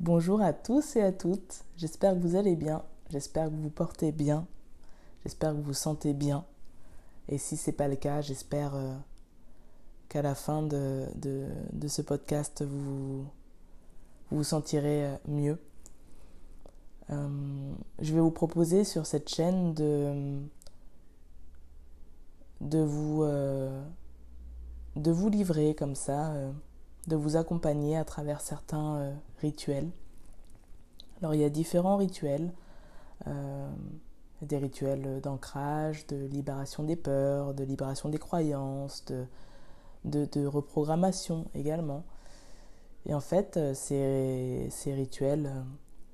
Bonjour à tous et à toutes, j'espère que vous allez bien, j'espère que vous vous portez bien, j'espère que vous vous sentez bien. Et si ce n'est pas le cas, j'espère qu'à la fin de ce podcast, vous vous sentirez mieux. Je vais vous proposer sur cette chaîne de, vous, euh, de vous livrer comme ça, de vous accompagner à travers certains rituels. Alors il y a différents rituels. Euh, des rituels d'ancrage, de libération des peurs, de libération des croyances, de reprogrammation également. Et en fait, ces rituels,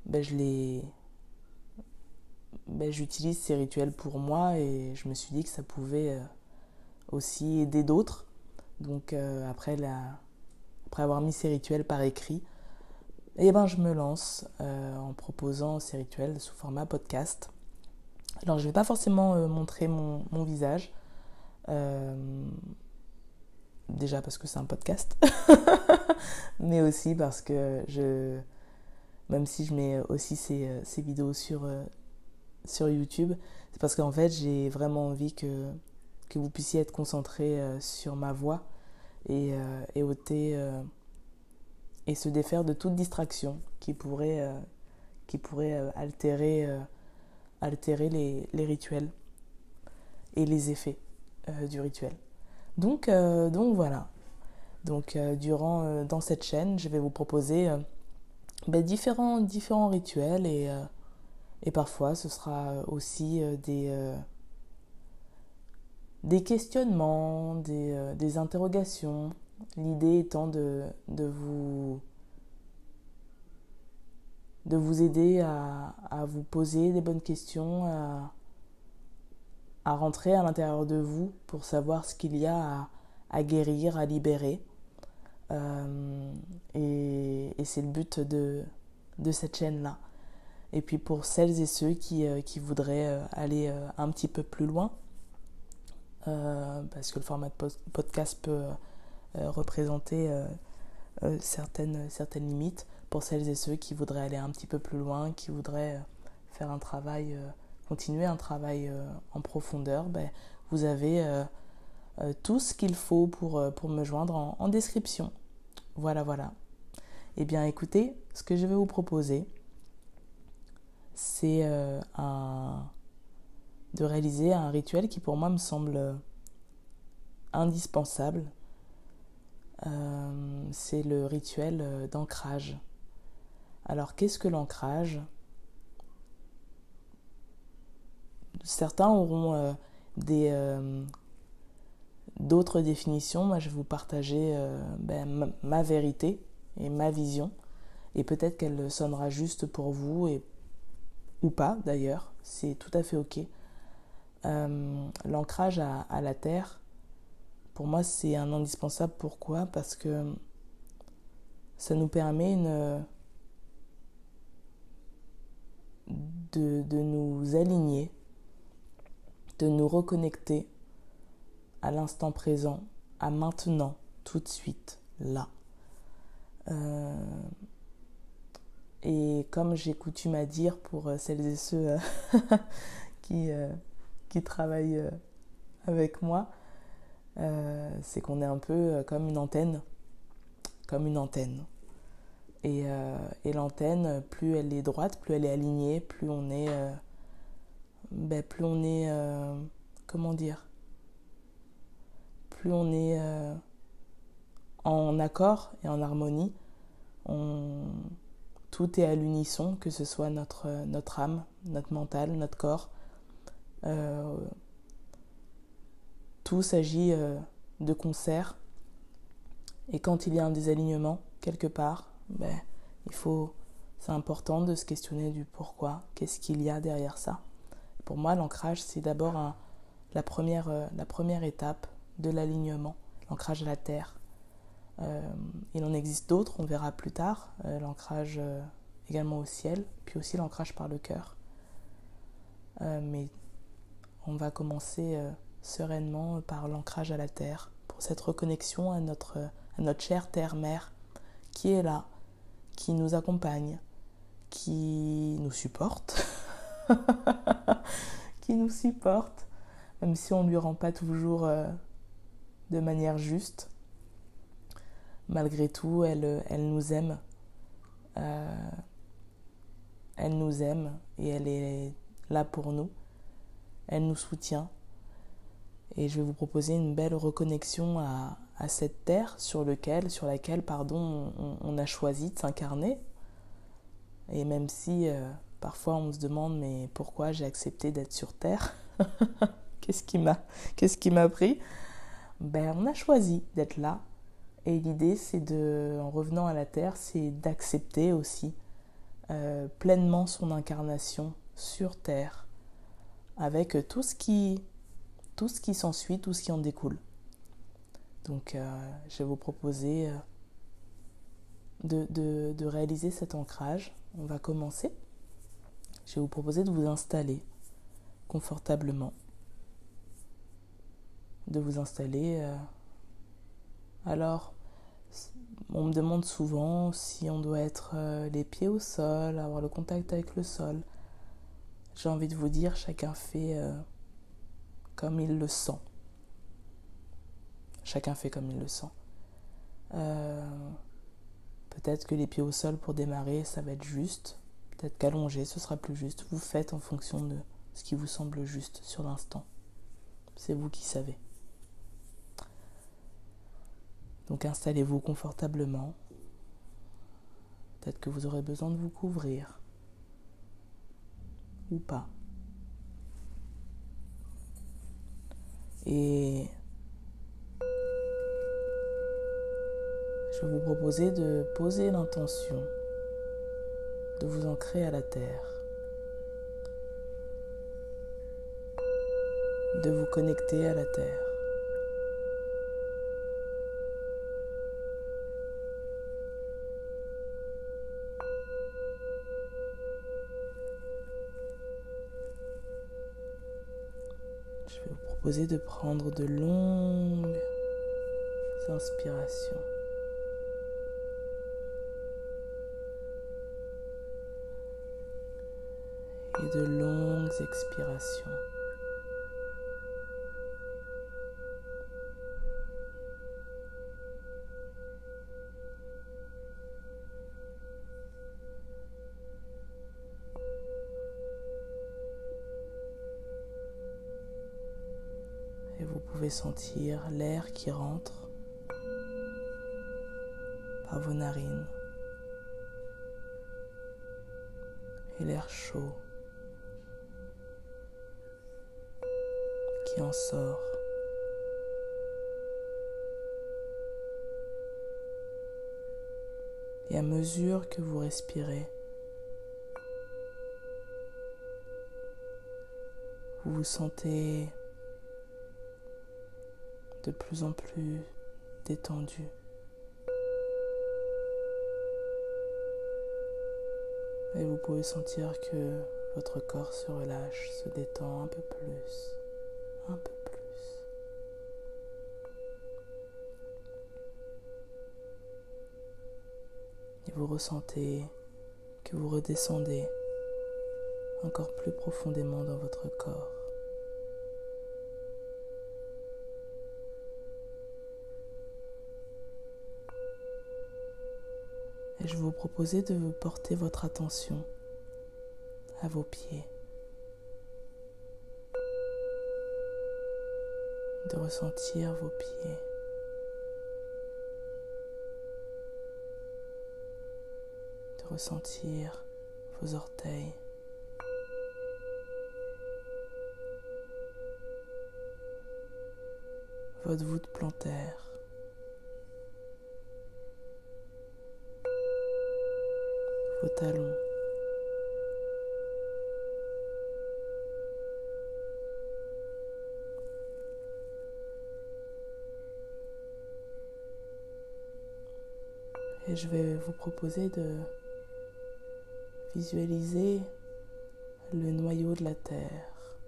ben, j'utilise ces rituels pour moi et je me suis dit que ça pouvait aussi aider d'autres. Donc après avoir mis ces rituels par écrit, eh ben, je me lance en proposant ces rituels sous format podcast. Alors je ne vais pas forcément montrer mon visage, euh, déjà parce que c'est un podcast, mais aussi parce que même si je mets aussi ces vidéos sur YouTube, c'est parce qu'en fait j'ai vraiment envie que vous puissiez être concentrés sur ma voix et ôter et se défaire de toute distraction qui pourrait altérer les rituels et les effets du rituel. Donc voilà. Dans cette chaîne, je vais vous proposer différents rituels et parfois ce sera aussi des questionnements, des interrogations. L'idée étant de vous aider à vous poser des bonnes questions, à rentrer à l'intérieur de vous pour savoir ce qu'il y a à guérir, à libérer. Et c'est le but de cette chaîne-là. Et puis pour celles et ceux qui voudraient aller un petit peu plus loin, parce que le format de podcast peut représenter certaines limites, pour celles et ceux qui voudraient aller un petit peu plus loin, qui voudraient faire un travail, continuer un travail en profondeur, vous avez tout ce qu'il faut pour me joindre en description. Voilà, voilà. Eh bien, écoutez, ce que je vais vous proposer, c'est de réaliser un rituel qui pour moi me semble indispensable. C'est le rituel d'ancrage. Alors, qu'est-ce que l'ancrage? Certains auront d'autres définitions. Moi, je vais vous partager ma vérité et ma vision. Et peut-être qu'elle sonnera juste pour vous ou pas d'ailleurs. C'est tout à fait ok. L'ancrage à la terre, pour moi, c'est un indispensable. Pourquoi? Parce que ça nous permet de nous aligner, de nous reconnecter à l'instant présent, à maintenant, tout de suite, là. Euh, et comme j'ai coutume à dire pour celles et ceux qui, qui travaillent avec moi, c'est qu'on est un peu comme une antenne. Comme une antenne. Et l'antenne, plus elle est droite, plus elle est alignée, plus on est, comment dire, plus on est en accord et en harmonie. On, Tout est à l'unisson, que ce soit notre âme, notre mental, notre corps. Euh, tout s'agit de concert. Et quand il y a un désalignement, quelque part, c'est important de se questionner du pourquoi, qu'est-ce qu'il y a derrière ça. Pour moi, l'ancrage, c'est d'abord la première étape de l'alignement, l'ancrage à la terre. Il en existe d'autres, on verra plus tard, l'ancrage également au ciel, puis aussi l'ancrage par le cœur. Mais on va commencer sereinement par l'ancrage à la terre, pour cette reconnexion à notre chère terre-mère qui est là, qui nous accompagne, qui nous supporte, qui nous supporte, même si on ne lui rend pas toujours de manière juste. Malgré tout, elle nous aime. Elle nous aime et elle est là pour nous. Elle nous soutient. Et je vais vous proposer une belle reconnexion à cette terre sur laquelle on a choisi de s'incarner. Et même si parfois on se demande mais pourquoi j'ai accepté d'être sur terre, qu'est-ce qui m'a pris, on a choisi d'être là. Et l'idée en revenant à la terre, c'est d'accepter aussi pleinement son incarnation sur terre, avec tout ce qui s'ensuit, tout ce qui en découle. Donc je vais vous proposer de réaliser cet ancrage. On va commencer. Je vais vous proposer de vous installer confortablement. De vous installer. Alors, on me demande souvent si on doit être les pieds au sol, avoir le contact avec le sol. J'ai envie de vous dire, chacun fait comme il le sent. Chacun fait comme il le sent. Peut-être que les pieds au sol pour démarrer, ça va être juste. Peut-être qu'allongé, ce sera plus juste. Vous faites en fonction de ce qui vous semble juste sur l'instant. C'est vous qui savez. Donc installez-vous confortablement. Peut-être que vous aurez besoin de vous couvrir. Ou pas. Et je vais vous proposer de poser l'intention de vous ancrer à la terre, de vous connecter à la terre. Je vais vous proposer de prendre de longues inspirations. Et de longues expirations. Et vous pouvez sentir l'air qui rentre par vos narines et l'air chaud qui en sort. Et à mesure que vous respirez, vous vous sentez de plus en plus détendu. Et vous pouvez sentir que votre corps se relâche, se détend un peu plus, un peu plus. Et vous ressentez que vous redescendez encore plus profondément dans votre corps. Et je vais vous proposer de porter votre attention à vos pieds, de ressentir vos pieds, de ressentir vos orteils, votre voûte plantaire, vos talons, et je vais vous proposer de visualiser le noyau de la Terre,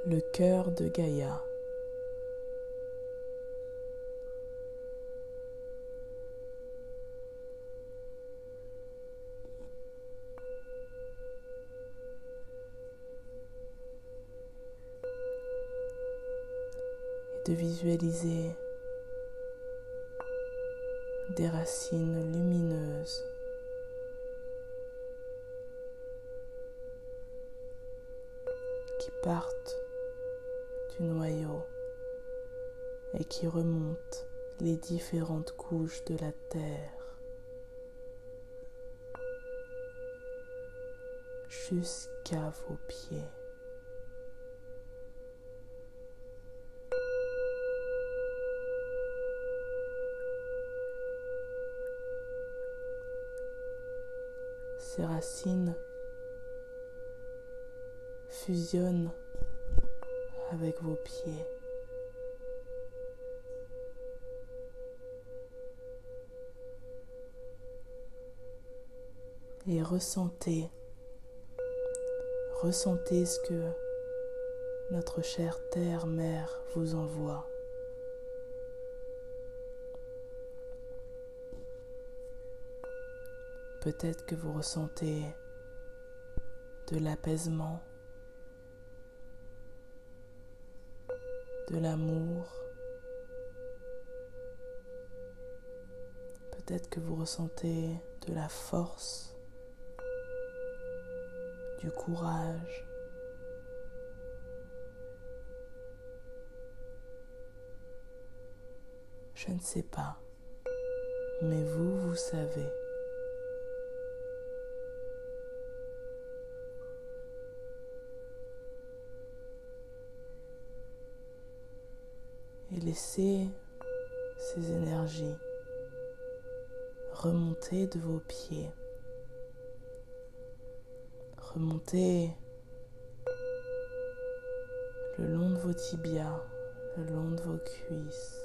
le cœur de Gaïa. de visualiser des racines lumineuses qui partent du noyau et qui remontent les différentes couches de la terre jusqu'à vos pieds. Ces racines fusionnent avec vos pieds. Et ressentez ce que notre chère terre-mère vous envoie. Peut-être que vous ressentez de l'apaisement, de l'amour. Peut-être que vous ressentez de la force, du courage. Je ne sais pas, mais vous savez. Et laissez ces énergies remonter de vos pieds, remonter le long de vos tibias, le long de vos cuisses,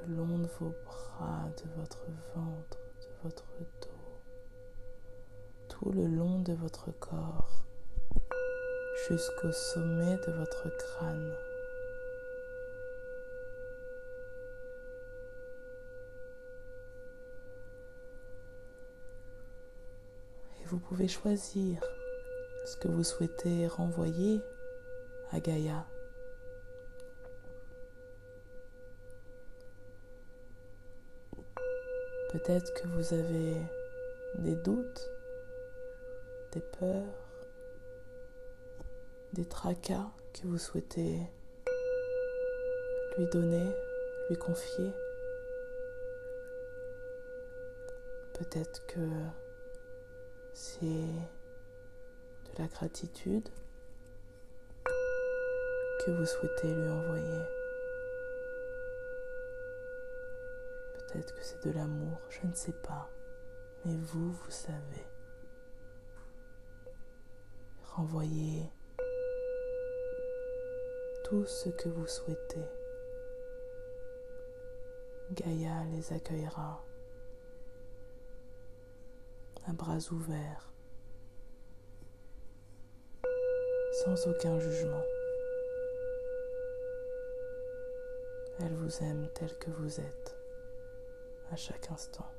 le long de vos bras, de votre ventre, de votre dos, tout le long de votre corps, jusqu'au sommet de votre crâne. Et vous pouvez choisir ce que vous souhaitez renvoyer à Gaïa. Peut-être que vous avez des doutes, des peurs, des tracas que vous souhaitez lui donner, lui confier. Peut-être que c'est de la gratitude que vous souhaitez lui envoyer. Peut-être que c'est de l'amour, je ne sais pas. Mais vous savez. Renvoyez tout ce que vous souhaitez. Gaïa les accueillera à bras ouverts, sans aucun jugement. Elle vous aime tel que vous êtes, à chaque instant.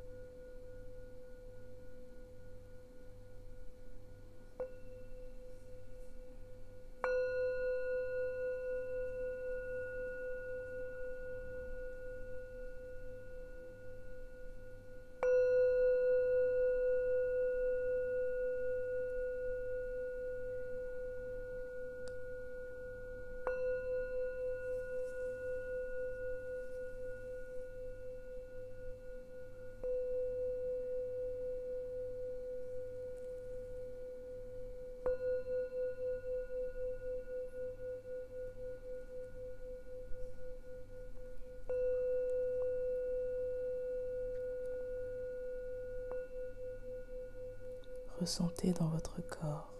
Ressentez dans votre corps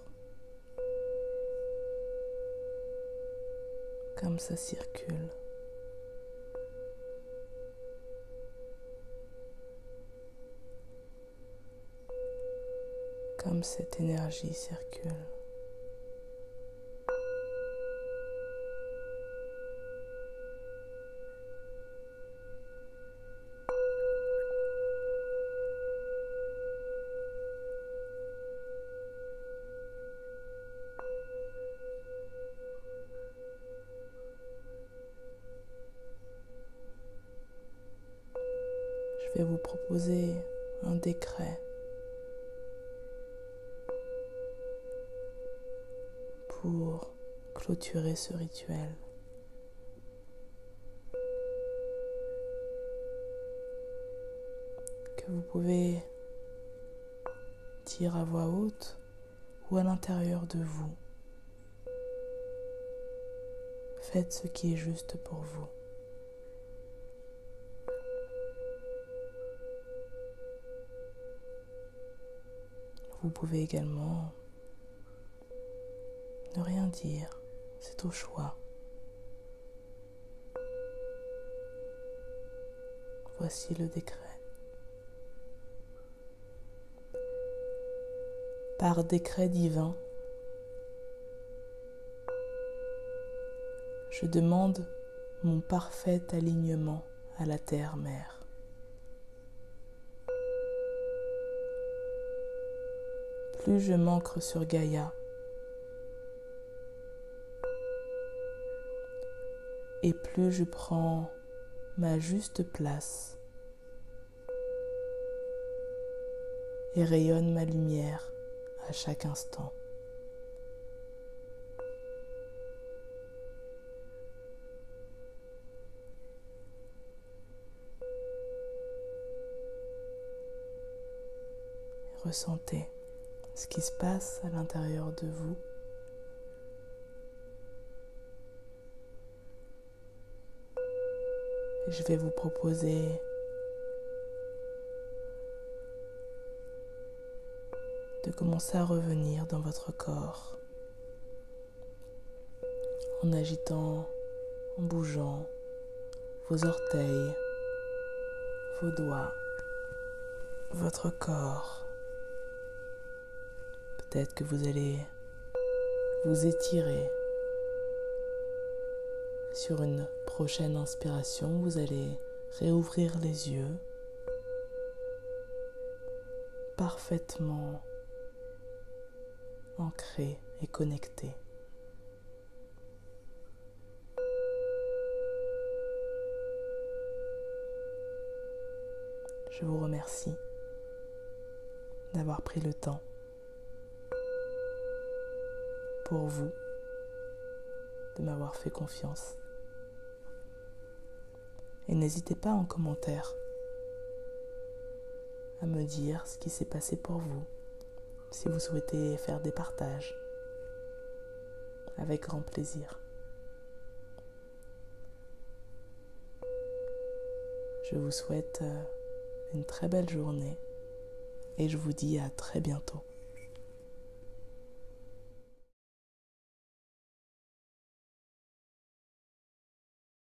comme ça circule. Comme cette énergie circule. Je vais vous proposer un décret pour clôturer ce rituel. Que vous pouvez dire à voix haute ou à l'intérieur de vous. Faites ce qui est juste pour vous. Vous pouvez également ne rien dire, c'est au choix. Voici le décret. Par décret divin, je demande mon parfait alignement à la terre-mère. Plus je m'ancre sur Gaïa, et plus je prends ma juste place et rayonne ma lumière à chaque instant. Ressentez ce qui se passe à l'intérieur de vous. Et je vais vous proposer de commencer à revenir dans votre corps en agitant, en bougeant vos orteils, vos doigts, votre corps. Peut-être que vous allez vous étirer. Sur une prochaine inspiration, vous allez réouvrir les yeux parfaitement ancrés et connectés. Je vous remercie d'avoir pris le temps pour vous, de m'avoir fait confiance. Et n'hésitez pas en commentaire à me dire ce qui s'est passé pour vous, si vous souhaitez faire des partages, avec grand plaisir. Je vous souhaite une très belle journée et je vous dis à très bientôt.